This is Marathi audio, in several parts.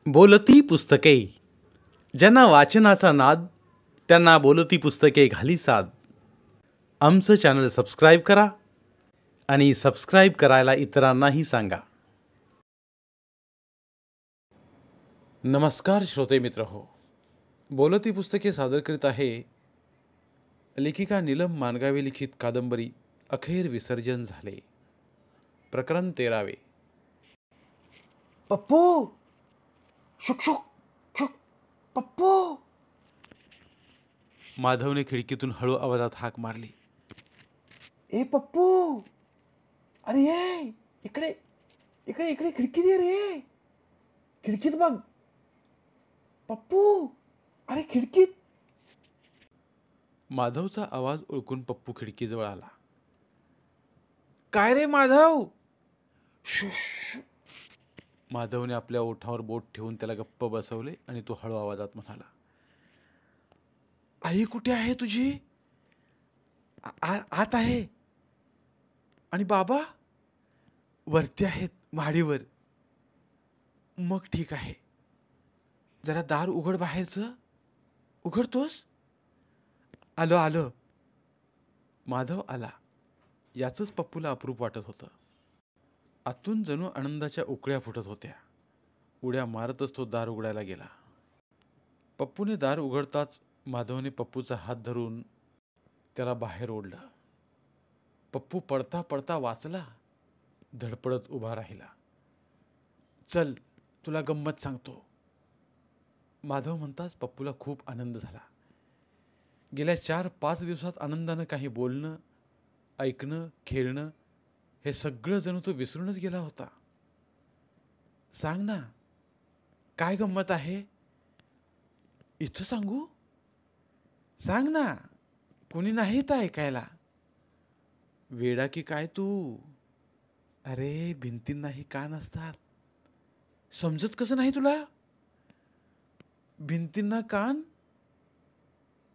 बोलती पुस्तके. ज्यांना वाचनाचा नाद त्यांना बोलती पुस्तके घाली साद. आमचं चॅनल सबस्क्राईब करा आणि सबस्क्राईब करायला इतरांनाही सांगा. नमस्कार श्रोते मित्र हो. बोलती पुस्तके सादर करीत आहे लेखिका नीलम मानगावे लिखित कादंबरी अखेर विसर्जन झाले. प्रकरण 13. पप्पू, शुक शुक शुक, पप्पू. माधवने खिडकीतून हळू आवाजात हाक मारली. ए पप्पू, अरे ये इकडे इकडे इकडे खिडकीत ये रे. खिडकीत बघ पप्पू, अरे खिडकीत. माधवचा आवाज ओळखून पप्पू खिडकीजवळ आला. काय रे माधव? शू. माधवने आपल्या ओठावर बोट ठेवून त्याला गप्प बसवले आणि तो हळू आवाजात म्हणाला, आई कुठे आहे तुझी? आत आहे. आणि बाबा? वरती आहेत माडीवर. मग ठीक आहे. जरा दार उघड, बाहेरचं उघडतोस? आलो आलो. माधव आला. याचंच पप्पूला अप्रूप वाटत होतं. आतून जणू आनंदाच्या उकळ्या फुटत होत्या. उड्या मारतच तो दार उघडायला गेला. पप्पूने दार उघडताच माधवने पप्पूचा हात धरून त्याला बाहेर ओढलं. पप्पू पडता पडता वाचला. धडपडत उभा राहिला. चल तुला गंमत सांगतो. माधव म्हणताच पप्पूला खूप आनंद झाला. गेल्या 4-5 दिवसात आनंदानं काही बोलणं, ऐकणं, खेळणं हे सगळं जणू तो विसरूनच गेला होता. सांग ना, काय गंमत आहे? इथं सांगू? सांग ना, कुणी नाही तर ऐकायला. वेडा की काय तू? अरे भिंतींनाही कान असतात. समजत कसं नाही तुला? भिंतींना कान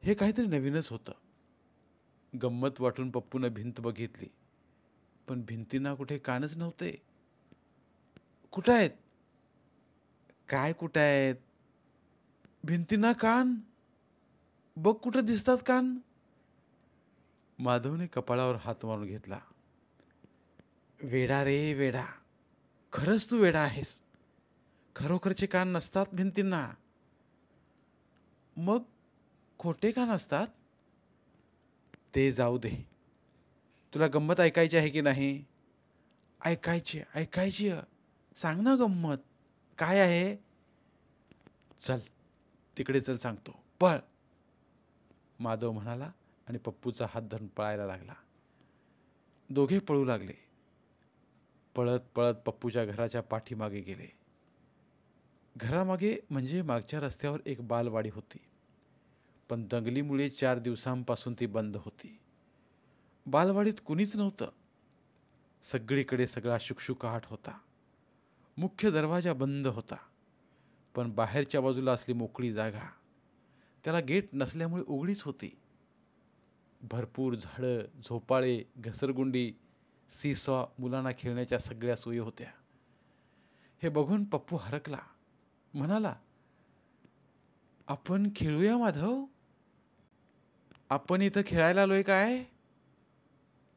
हे काहीतरी नवीनच होतं. गंमत वाटून पप्पूनं भिंत बघितली, पण भिंतींना कुठे कानच नव्हते. कुठं आहेत? काय कुठं आहेत? भिंतींना कान बघ, कुठं दिसतात कान? माधवने कपाळावर हात मारून घेतला. वेडा रे वेडा, खरंच तू वेडा आहेस. खरोखरचे कान नसतात भिंतींना. मग खोटे कान असतात. ते जाऊ दे. तुला गंमत ऐकायची आहे की नाही? ऐकायची ऐकायची. सांग ना गंमत काय आहे? चल तिकडे चल, सांगतो, पळ. माधव म्हणाला आणि पप्पूचा हात धरून पळायला लागला. दोघे पळू लागले. पळत पळत पप्पूच्या घराच्या पाठीमागे गेले. घरामागे म्हणजे मागच्या रस्त्यावर एक बालवाडी होती, पण दंगलीमुळे 4 दिवसांपासून ती बंद होती. बालवाडीत कुणीच नव्हतं. सगळीकडे सगळा शुकशुकाट होता. मुख्य दरवाजा बंद होता, पण बाहेरच्या बाजूला असली मोकळी जागा त्याला गेट नसल्यामुळे उघडीच होती. भरपूर झाडं, झोपाळे, घसरगुंडी, सीसॉ, मुलांना खेळण्याच्या सगळ्या सोयी होत्या. हे बघून पप्पू हरकला. म्हणाला, आपण खेळूया माधव? आपण इथं खेळायला आलोय काय?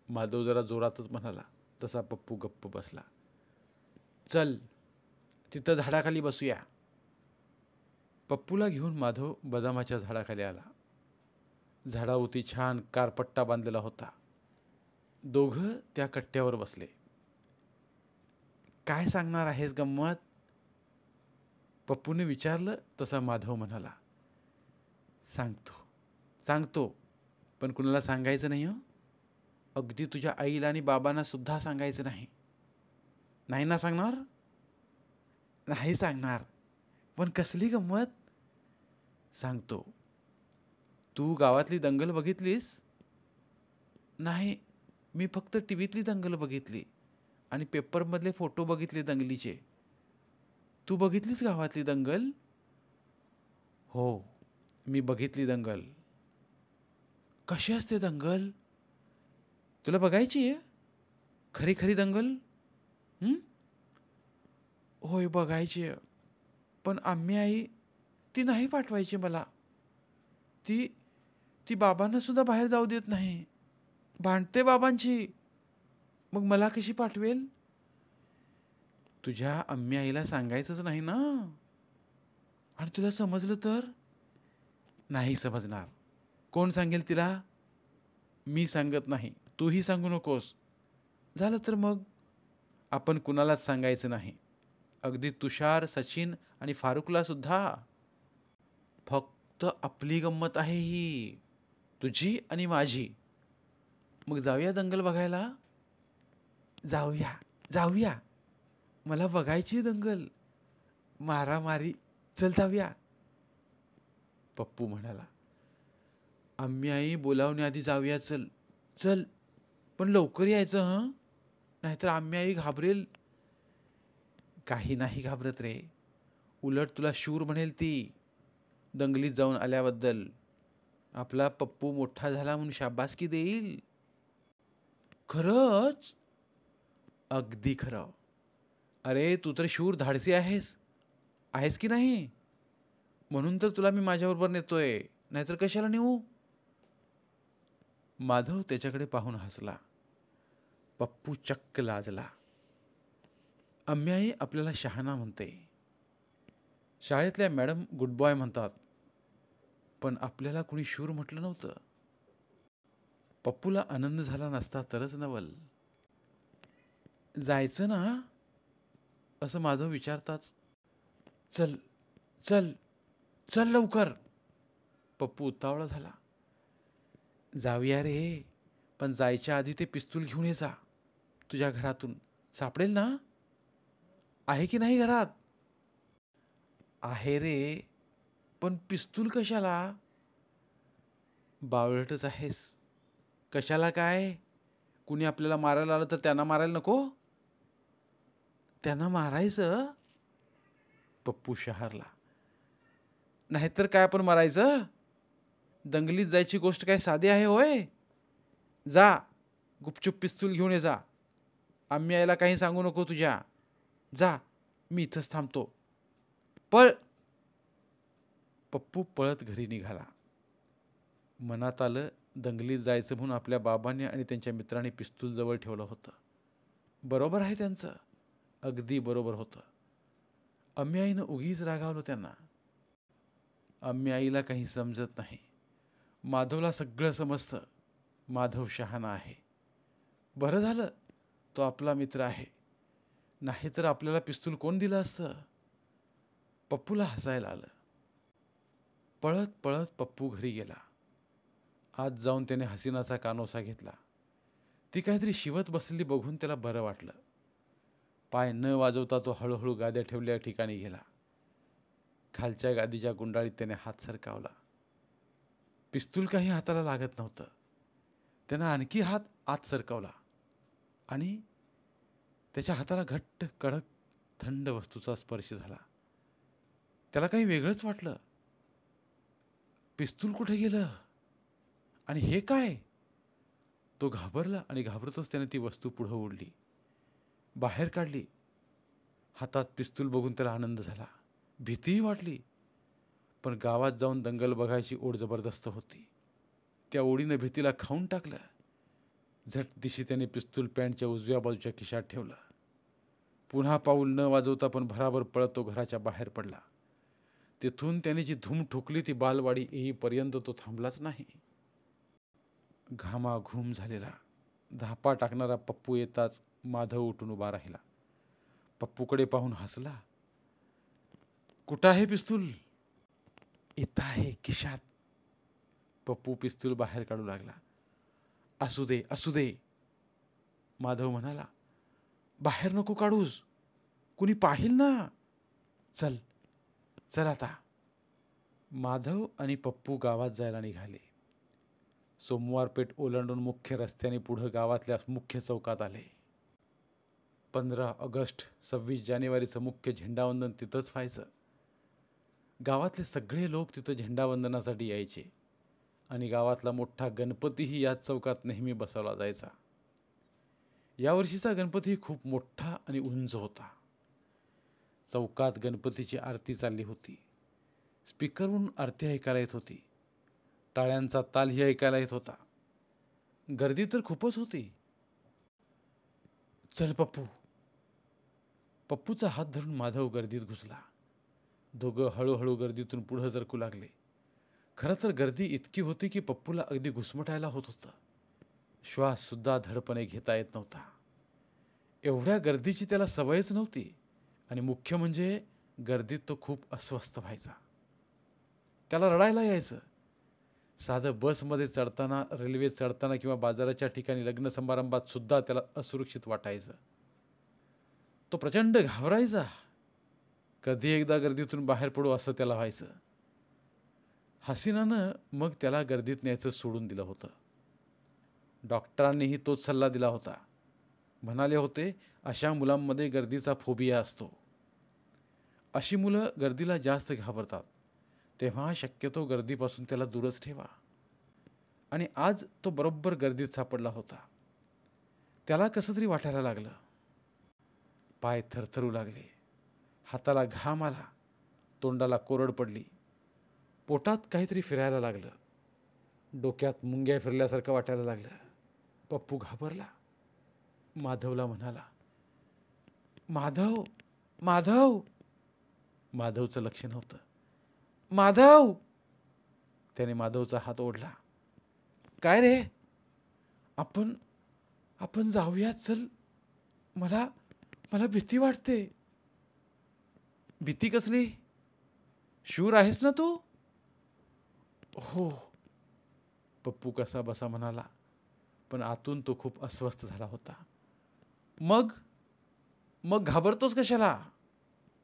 माधव जरा जोरातच म्हणाला. तसा पप्पू गप्प बसला. चल तिथं झाडाखाली बसूया. पप्पूला घेऊन माधव बदामाच्या झाडाखाली आला. झाडाभोवती छान कारपट्टा बांधलेला होता. दोघं त्या कट्ट्यावर बसले. काय सांगणार आहेस गंमत? पप्पूने विचारलं. तसा माधव म्हणाला, सांगतो सांगतो, पण कुणाला सांगायचं नाही. अगदी तुझ्या आईला आणि बाबांना सुद्धा सांगायचं नाही. नाही ना सांगणार? नाही सांगणार. पण कसली गंमत? सांगतो. तू गावातली दंगल बघितलीस? नाही, मी फक्त टीव्हीतली दंगल बघितली आणि पेपरमधले फोटो बघितले दंगलीचे. तू बघितलीस गावातली दंगल? हो, मी बघितली दंगल. कशी असते दंगल? तुला बघायची आहे? खरी खरी दंगल? होय बघायची. पण आम्ही आई ती नाही पाठवायची मला. ती ती बाबांना सुद्धा बाहेर जाऊ देत नाही. भांडते बाबांची. मग मला कशी पाठवेल? तुझ्या आम्ही आईला सांगायचंच नाही ना. आणि तुला समजलं तर? नाही समजणार. कोण सांगेल तिला? मी सांगत नाही. तूही सांगू नकोस. झालं तर मग आपण कुणालाच सांगायचं नाही. अगदी तुषार, सचिन आणि फारुखला सुद्धा. फक्त आपली गंमत आहे ही, तुझी आणि माझी. मग जाऊया दंगल बघायला? जाऊया जाऊया. मला बघायची दंगल. मारामारी. चल जाऊया. पप्पू म्हणाला. आम्ही आई बोलावण्याआधी जाऊया. चल चल, पण लवकर यायचं हं, नाहीतर आम्ही आई घाबरेल. काही नाही घाबरत रे. उलट तुला शूर म्हणेल ती दंगलीत जाऊन आल्याबद्दल. आपला पप्पू मोठा झाला म्हणून शाबासकी देईल. खरंच? अगदी खरं. अरे तू तर शूर धाडसी आहेस. आहेस की नाही? म्हणून तर तुला मी माझ्याबरोबर नेतोय, नाहीतर कशाला नेऊ? माधव त्याच्याकडे पाहून हसला. पप्पू चक्क लाजला. आम्ही आपल्याला शहाणा म्हणते. शाळेतल्या मॅडम गुड बॉय म्हणतात. पण आपल्याला कुणी शूर म्हटलं नव्हतं. पप्पूला आनंद झाला नसता तरच नवल. जायचं ना? असं माधव विचारताच चल चल चल लवकर. पप्पू उतावळा झाला. जाऊया रे, पण जायच्या आधी ते पिस्तूल घेऊन ये जा. तुझ्या घरातून सापडेल ना? आहे की नाही घरात? आहे रे, पण पिस्तूल कशाला? बावळटच आहेस. कशाला काय? कुणी आपल्याला मारायला आलं तर त्यांना मारायला नको? त्यांना मारायचं? पप्पू शहारला. नाहीतर काय आपण मारायचं? दंगलीत जायची गोष्ट काय साधी आहे होय? जा, गुपचूप पिस्तूल घेऊन ये जा. आम्ही यायला काही सांगू नको तुझ्या. जा, मी इथंच थांबतो. पळ. पप्पू पळत घरी निघाला. मनात आलं दंगलीत जायचं म्हणून आपल्या बाबांनी आणि त्यांच्या मित्रांनी पिस्तूल जवळ ठेवलं होतं. बरोबर आहे त्यांचं. अगदी बरोबर होतं. आम्ही आईनं उगीच रागावलं त्यांना. आम्ही आईला काही समजत नाही. माधवला सगळं समजतं. माधव शहाणा आहे. बरं झालं तो आपला मित्र आहे. नाहीतर आपल्याला पिस्तूल कोण दिलं असतं? पप्पूला हसायला आलं. पळत पळत पप्पू घरी गेला. आत जाऊन त्याने हसीनाचा कानोसा घेतला. ती काहीतरी शिवत बसलेली बघून त्याला बरं वाटलं. पाय न वाजवता तो हळूहळू गाद्या ठेवलेल्या ठिकाणी गेला. खालच्या गादीच्या गुंडाळीत त्याने हात सरकावला. पिस्तूल काही हाताला लागत नव्हतं. त्यानं आणखी हात आत सरकावला आणि त्याच्या हाताला घट्ट कडक थंड वस्तूचा स्पर्श झाला. त्याला काही वेगळंच वाटलं. पिस्तूल कुठे गेलं? आणि हे काय? तो घाबरला आणि घाबरतच त्याने ती वस्तू पुढं ओढली, बाहेर काढली. हातात पिस्तूल बघून त्याला आनंद झाला. भीतीही वाटली. पण गावात जाऊन दंगल बघायची ओढ जबरदस्त होती. त्या ओढीनं भीतीला खाऊन टाकलं. झट दिशी त्याने पिस्तूल पॅन्टच्या उजव्या बाजूच्या खिशात ठेवलं. पुन्हा पाऊल न वाजवता पण भराभर पळत तो घराच्या बाहेर पडला. तिथून त्याने जी धूम ठोकली ती बालवाडी येईपर्यंत तो थांबलाच नाही. घामाघूम झालेला धापा टाकणारा पप्पू येताच माधव उठून उभा राहिला. पप्पूकडे पाहून हसला. कुठं आहे पिस्तूल? इथं आहे खिशात. पप्पू पिस्तूल बाहेर काढू लागला. असू दे असू दे, माधव म्हणाला. बाहेर नको काढूस, कुणी पाहिल ना. चल चल आता. माधव आणि पप्पू गावात जायला निघाले. सोमवार पेठ ओलांडून मुख्य रस्त्याने पुढं गावातल्या मुख्य चौकात आले. 15 ऑगस्ट 26 जानेवारीचं मुख्य झेंडावंदन तिथंच व्हायचं. गावातले सगळे लोक तिथं झेंडावंदनासाठी यायचे आणि गावातला मोठा गणपतीही याच चौकात नेहमी बसवला जायचा. यावर्षीचा गणपती खूप मोठा आणि उंच होता. चौकात गणपतीची आरती चालली होती. स्पीकरवरून आरती ऐकायला येत होती. टाळ्यांचा तालही ऐकायला येत होता. गर्दी तर खूपच होती. चल पप्पू. पप्पूचा हात धरून माधव गर्दीत घुसला. दोघं हळूहळू गर्दीतून पुढे सरकू लागले. खरं तर गर्दी इतकी होती की पप्पूला अगदी घुसमटायला होत होतं. श्वास सुद्धा धडपणे घेता येत नव्हता. एवढ्या गर्दीची त्याला सवयच नव्हती आणि मुख्य म्हणजे गर्दीत तो खूप अस्वस्थ व्हायचा. त्याला रडायला यायचं. साधं बसमध्ये चढताना, रेल्वेत चढताना किंवा बाजाराच्या ठिकाणी लग्न समारंभात सुद्धा त्याला असुरक्षित वाटायचं. तो प्रचंड घाबरायचा. कधी एकदा गर्दीतून बाहेर पडू असं त्याला व्हायचं. हसीनानं मग त्याला गर्दीत न्यायचं सोडून दिलं होतं. डॉक्टरांनीही तोच सल्ला दिला होता. म्हणाले होते, अशा मुलांमध्ये गर्दीचा फोबिया असतो. अशी मुलं गर्दीला जास्त घाबरतात. तेव्हा शक्यतो गर्दीपासून त्याला दूरच ठेवा. आणि आज तो बरोबर गर्दीत सापडला होता. त्याला कसं तरी वाटायला लागलं. पाय थरथरू लागले. हाताला घाम आला. तोंडाला कोरड पडली. पोटात काहीतरी फिरायला लागलं. डोक्यात मुंग्या फिरल्यासारखं वाटायला लागलं. पप्पू घाबरला. माधवला म्हणाला, माधव, माधव. माधवचं लक्ष नव्हतं. माधव. त्याने माधवचा हात ओढला. काय रे? आपण जाऊया, चल. मला भीती वाटते. भीती कसली? शूर आहेस ना तू? हो. पप्पू कसा बसा म्हणाला, पण आतून तो खूप अस्वस्थ झाला होता. मग घाबरतोस कशाला?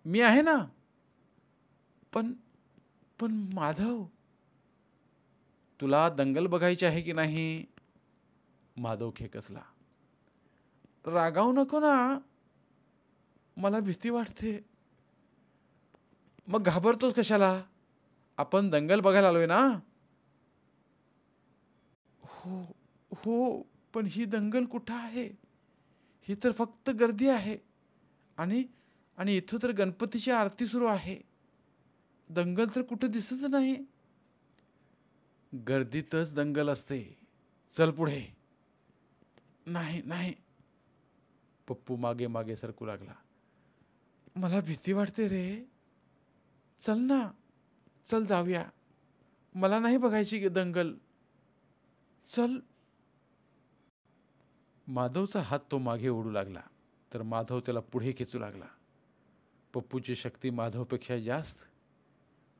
मी आहे ना. पण माधव, तुला दंगल बघायची आहे की नाही? माधव खेकसला. रागावू नको ना. मला भीती वाटते. मग घाबरतोस कशाला? आपण दंगल बघायला आलोय ना. हो, पण ही दंगल कुठं आहे? ही तर फक्त गर्दी आहे. आणि इथं तर गणपतीची आरती सुरू आहे. दंगल तर कुठं दिसत नाही. गर्दीतच दंगल असते. चल पुढे. नाही. पप्पू मागे मागे सरकू लागला. मला भीती वाटते रे. चल ना. चल जाऊया. मला नाही बघायची दंगल. चल. माधवचा हात तो मागे ओढू लागला तर माधव त्याला पुढे खेचू लागला. पप्पूची शक्ती माधवपेक्षा जास्त.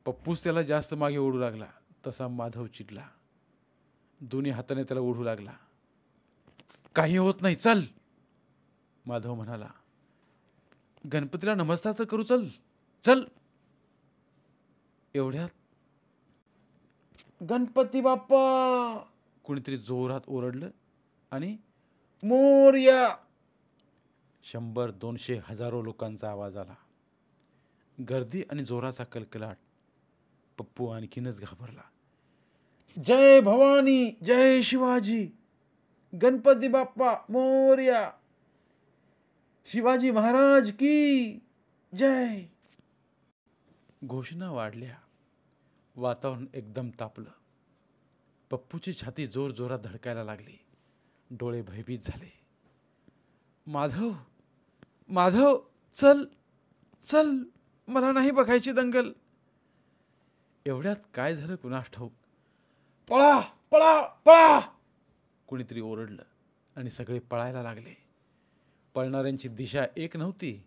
पप्पूच त्याला जास्त मागे ओढू लागला. तसा माधव चिडला. दोन्ही हाताने त्याला ओढू लागला. काही होत नाही, चल. माधव म्हणाला, गणपतीला नमस्कार तर करू. चल. एवढ्यात गणपती बाप्पा कुणीतरी जोरात ओरडलं आणि मोरया. 100, 200, हजारो लोकांचा आवाज आला. गर्दी आणि जोराचा कलकलाट. पप्पू आणखीनच घाबरला. जय भवानी, जय शिवाजी, गणपती बाप्पा मोरया, शिवाजी महाराज की जय. घोषणा वाढल्या. वातावरण एकदम तापलं. पप्पूची छाती जोर जोरात धडकायला लागली. डोळे भयभीत झाले. माधव, चल. मला नाही बघायची दंगल. एवढ्यात काय झालं कुणास ठाऊक. पळा. कुणीतरी ओरडलं आणि सगळे पळायला लागले. पळणाऱ्यांची दिशा एक नव्हती.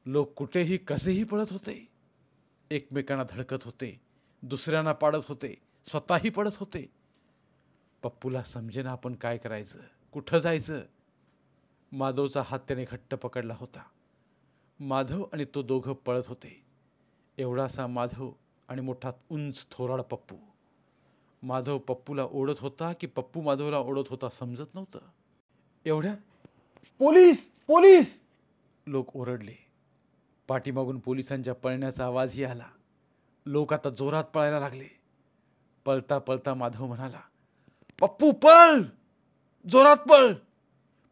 लोक कुठेही कसेही पळत होते. एकमेकांना धडकत होते. दुसऱ्यांना पाडत होते. स्वतःही पडत होते. पप्पूला समजेना आपण काय करायचं, कुठं जायचं. माधवचा हात त्याने घट्ट पकडला होता. माधव आणि तो दोघं पळत होते. एवढासा माधव आणि मोठा उंच थोराड पप्पू. माधव पप्पूला ओढत होता की पप्पू माधवला ओढत होता समजत नव्हतं. एवढ्यात पोलीस लोक ओरडले. पाठीमागून पोलिसांच्या पळण्याचा आवाजही आला. लोक आता जोरात पळायला लागले. पळता पळता माधव म्हणाला, पप्पू पळ, जोरात पळ,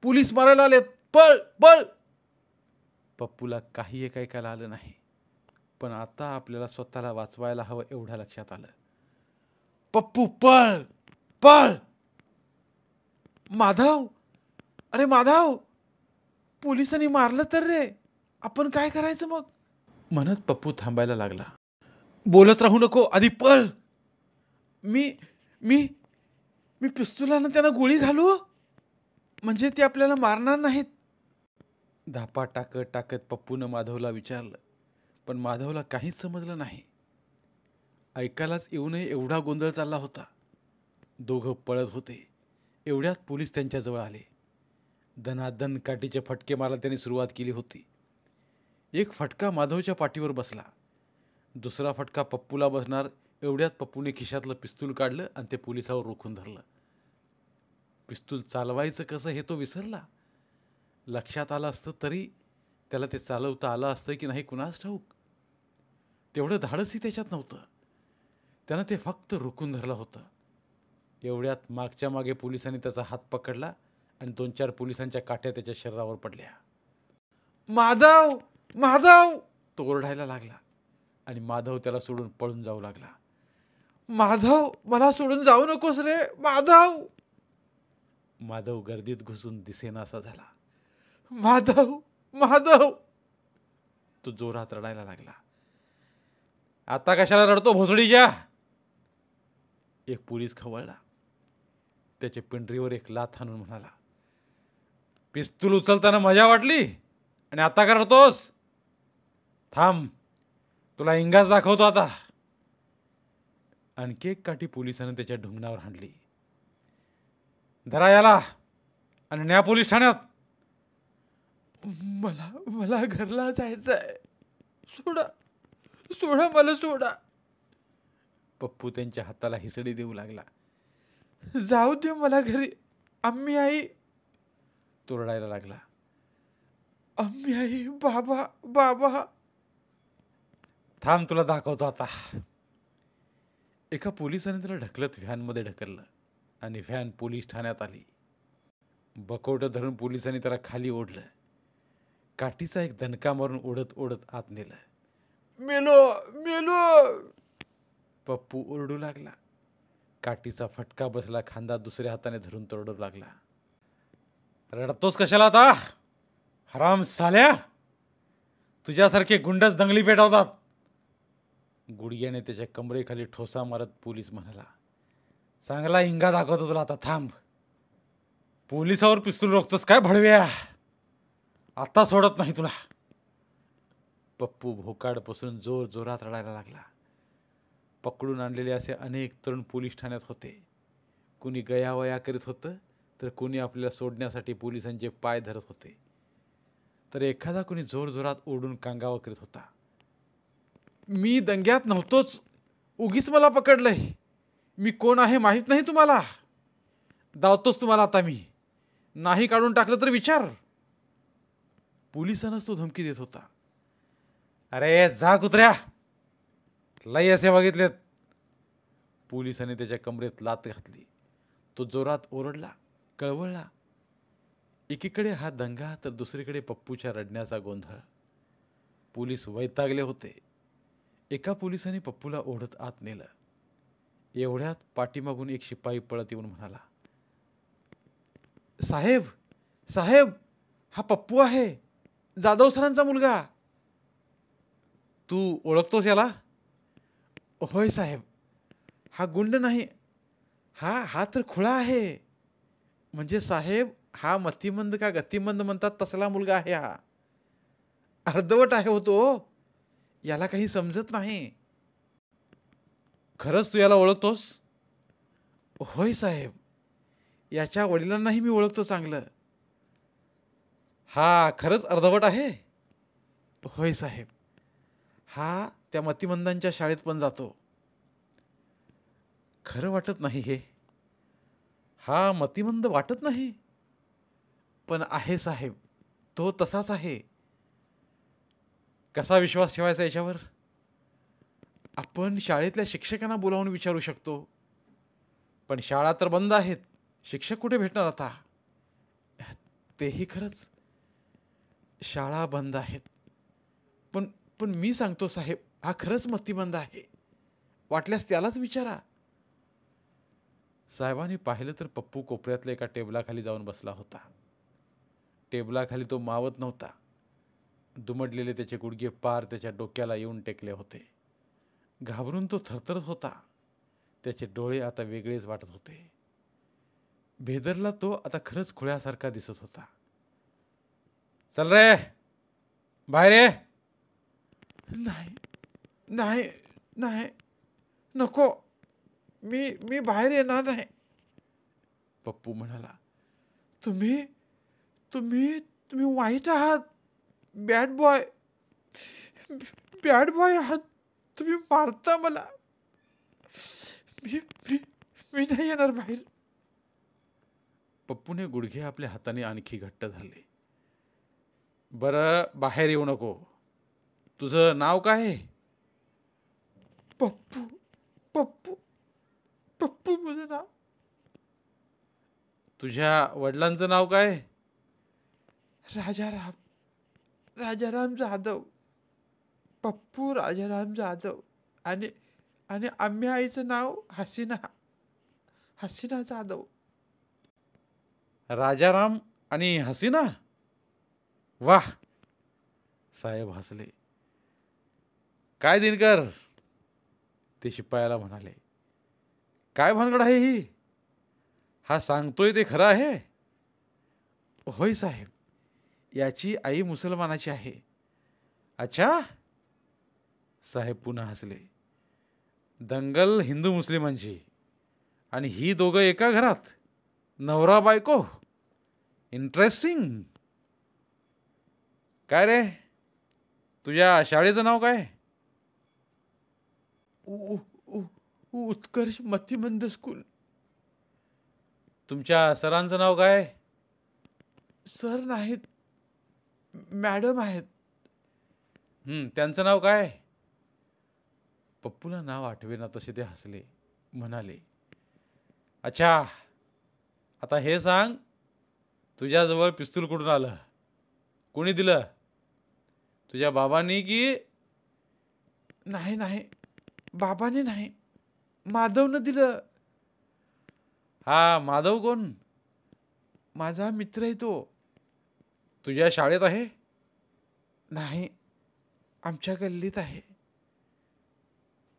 पोलीस मारायला आलेत, पळ. पप्पूला काही एक ऐकायला आलं नाही. पण आता आपल्याला स्वतःला वाचवायला हवं एवढ्या लक्षात आलं. पप्पू पळ पळ. माधव, अरे माधव, पोलिसांनी मारलं तर रे, आपण काय करायचं मग? म्हणत पप्पू थांबायला लागला. बोलत राहू नको, आधी पळ. मी मी मी पिस्तुलानं त्यांना गोळी घालू, म्हणजे ते आपल्याला मारणार नाहीत. धापा टाकत टाकत पप्पूनं माधवला विचारलं, पण माधवला काहीच समजलं नाही. ऐकायलाच येऊ नये एवढा गोंधळ चालला होता. दोघं पळत होते. एवढ्यात पोलीस त्यांच्याजवळ आले. दनादन काठीचे फटके मारायला त्यांनी सुरुवात केली होती. एक फटका माधवच्या पाठीवर बसला, दुसरा फटका पप्पूला बसणार एवढ्यात पप्पूने खिशातलं पिस्तूल काढलं आणि ते पोलिसावर रोखून धरलं. पिस्तूल चालवायचं कसं हे तो विसरला. लक्षात आलं असतं तरी त्याला ते चालवता आलं असतं की नाही कुणास ठाऊक. तेवढं धाडसही त्याच्यात नव्हतं. त्यानं ते फक्त रोखून धरलं होतं. एवढ्यात मागच्या मागे पोलिसांनी त्याचा हात पकडला आणि 2-4 पोलिसांच्या काठ्या त्याच्या शरीरावर पडल्या. माधव, माधव, तो ओरडायला लागला आणि माधव त्याला सोडून पळून जाऊ लागला. माधव, मला सोडून जाऊ नकोस रे माधव. माधव गर्दीत घुसून दिसेनासा झाला. माधव, माधव, तो जोरात रडायला लागला. आता कशाला रडतो भोसडीच्या? एक पोलीस खवळला. त्याच्या पिंडरीवर एक लाथ हाणून म्हणाला, पिस्तूल उचलताना मजा वाटली आणि आता का रडतोस? थांब, तुला इंगाच दाखवतो आता. आणखी एक काठी पोलिसानं त्याच्या ढुंगणावर हाणली. धरा याला आणि न्या पोलीस ठाण्यात. मला मला घरला जायचंय, सोडा सोडा, मला सोडा. पप्पू त्यांच्या हाताला हिसडी देऊ लागला. जाऊ दे मला घरी, आम्ही आई. तो रडायला लागला. आम्ही आई, बाबा बाबा. थांब, तुला दाखवतो आता. एका पोलिसाने त्याला ढकलत व्हॅनमध्ये ढकललं आणि व्हॅन पोलीस ठाण्यात आली. बकोटं धरून पोलिसांनी त्याला खाली ओढलं. काठीचा एक दणका मारून ओढत ओढत आत नेलं. मेलो मेलो, पप्पू ओरडू लागला. काठीचा फटका बसला खांदा दुसऱ्या हाताने धरून तोडू लागला. रडतोस कशाला आता हराम साल्या? तुझ्यासारखे गुंडच दंगली पेटवतात. गुडघ्याने त्याच्या कमरेखाली ठोसा मारत पोलीस म्हणाला, चांगला इंगा दाखवतो तुला आता, थांब. पोलिसावर पिस्तूल रोखतोस काय भडव्या? आता सोडत नाही तुला. पप्पू भोकाड पसरून जोर जोरात रडायला लागला. पकडून आणलेले असे अनेक तरुण पोलीस ठाण्यात होते. कुणी गयावया करीत होतं, तर कुणी आपल्याला सोडण्यासाठी पोलिसांचे पाय धरत होते, तर एखादा कुणी जोरजोरात ओढून कांगावा करीत होता. मी दंग्यात नव्हतोच, उगीच मला पकडलंय. मी कोण आहे माहीत नाही तुम्हाला? धावतोच तुम्हाला आता मी. नाही काढून टाकलं तर विचार. पोलिसांनाच तो धमकी देत होता. अरे जा कुत्र्या, लय असे बघितलेत. पोलिसांनी त्याच्या कमरेत लात घातली. तो जोरात ओरडला, कळवळला. एकीकडे हा दंगा तर दुसरीकडे पप्पूच्या रडण्याचा गोंधळ. पोलीस वैतागले होते. एका पोलिसाने पप्पूला ओढत आत नेलं. एवढ्यात पाठीमागून एक शिपाई पळत येऊन म्हणाला, साहेब साहेब, हा पप्पू आहे, जाधव सरांचा मुलगा. तू ओळखतोस याला? होय साहेब, हा गुंड नाही, हा तर खुळा आहे. म्हणजे साहेब, हा मतिमंद का गतिमंद म्हणतात तसला मुलगा आहे. हा अर्धवट आहे होतो, याला काही समजत नाही. खरंच तू याला ओळखतोस? होय साहेब, याच्या वडिलांनाही मी ओळखतो चांगलं. हा खरंच अर्धवट आहे? होय साहेब, हा त्या मतिमंदांच्या शाळेत पण जातो. खरं वाटत नाही हे. हा मतिमंद वाटत नाही, पण आहे साहेब, तो तसाच आहे. कसा विश्वास ठेवायचा याच्यावर? आपण शाळेतल्या शिक्षकांना बोलावून विचारू शकतो, पण शाळा तर बंद आहेत, शिक्षक कुठे भेटणार आता? तेही खरंच, शाळा बंद आहेत. पण पण मी सांगतो साहेब, हा खरंच मतिमंद आहे. वाटल्यास त्यालाच विचारा. साहेबांनी पाहिलं तर पप्पू कोपऱ्यातल्या एका टेबलाखाली जाऊन बसला होता. टेबलाखाली तो मावत नव्हता. दुमडलेले त्याचे गुडघे पार त्याच्या डोक्याला येऊन टेकले होते. घाबरून तो थरथरत होता. त्याचे डोळे आता वेगळेच वाटत होते. भेदरला तो आता खरंच खुळ्यासारखा दिसत होता. चल रे बाहेर ये. नाही नाही नाही, नको, मी बाहेर येणार नाही. पप्पू म्हणाला. तुम्ही तुम्ही तुम्ही वाईट आहात. बॅड बॉय आहात. तुम्ही मारता मला. मी मी मी नाही येणार बाहेर. पप्पूने गुडघे आपल्या हाताने आणखी घट्ट धरले. बरं बाहेर येऊ नको. तुझं नाव काय आहे? पप्पू पप्पू पप्पू माझं नाव. तुझ्या वडिलांचं नाव काय? राजाराम जाधव. पप्पू राजाराम जाधव. आणि आणि आम्ही आईचं नाव हसीना जाधव. राजाराम आणि हसीना? वाह. साहेब हसले. काय दिनकर? ते शिपायाला म्हणाले. काय भानगड आहे ही? हा सांगतोय ते खरं आहे? होय साहेब, याची आई मुसलमानाची आहे. अच्छा. साहेब पुन्हा हसले. दंगल हिंदू मुस्लिमांची आणि ही दोघं एका घरात, नवरा बायको. इंटरेस्टिंग. काय रे, तुझ्या शाळेचं नाव काय? उत्कर्ष मतिमंद स्कूल. तुमच्या सरांचं नाव काय? सर नाहीत, मॅडम आहेत. त्यांचं नाव काय? पप्पूला नाव आठवेना तसे ते हसले. म्हणाले, अच्छा, आता हे सांग, तुझ्याजवळ पिस्तूल कुठून आलं? कोणी दिलं? तुझ्या बाबांनी की? नाही, बाबाने नाही, माधवनं दिलं. हा माधव कोण? माझा मित्र आहे तो. तुझ्या शाळेत आहे? नाही, आमच्या गल्लीत आहे.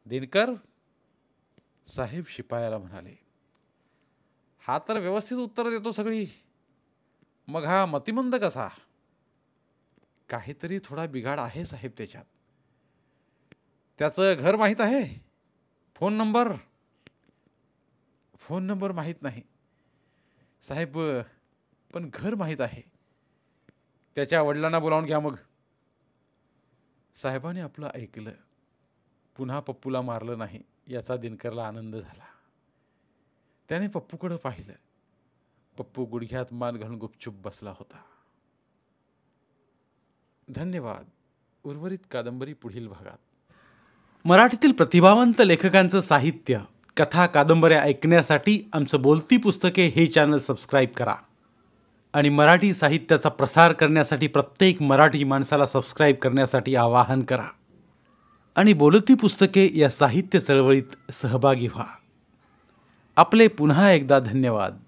दिनकर? साहेब शिपायाला म्हणाले. हा तर व्यवस्थित उत्तर देतो सगळी, मग हा मतिमंद कसा? काहीतरी थोडा बिघाड आहे साहेब त्याच्यात. त्याचं घर माहीत आहे? Phone number? फोन नंबर माहीत नाही साहेब, पण घर माहीत आहे. त्याच्या वडिलांना बोलावून घ्या मग. साहेबाने आपलं ऐकलं. पुन्हा पप्पूला मारलं नाही याचा दिनकरला आनंद झाला. त्याने पप्पूकडं पाहिलं. पप्पू गुडघ्यात मान घालून गुपचूप बसला होता. धन्यवाद. उर्वरित कादंबरी पुढील भागात. मराठीतील प्रतिभावंत लेखकांचं साहित्य, कथा, कादंबऱ्या ऐकण्यासाठी आमचं बोलती पुस्तके हे चॅनल सबस्क्राईब करा. आणि मराठी साहित्याचा प्रसार करण्यासाठी प्रत्येक मराठी माणसाला सबस्क्राईब करण्यासाठी आवाहन करा. आणि बोलती पुस्तके या साहित्य चळवळीत सहभागी व्हा. आपले पुन्हा एकदा धन्यवाद.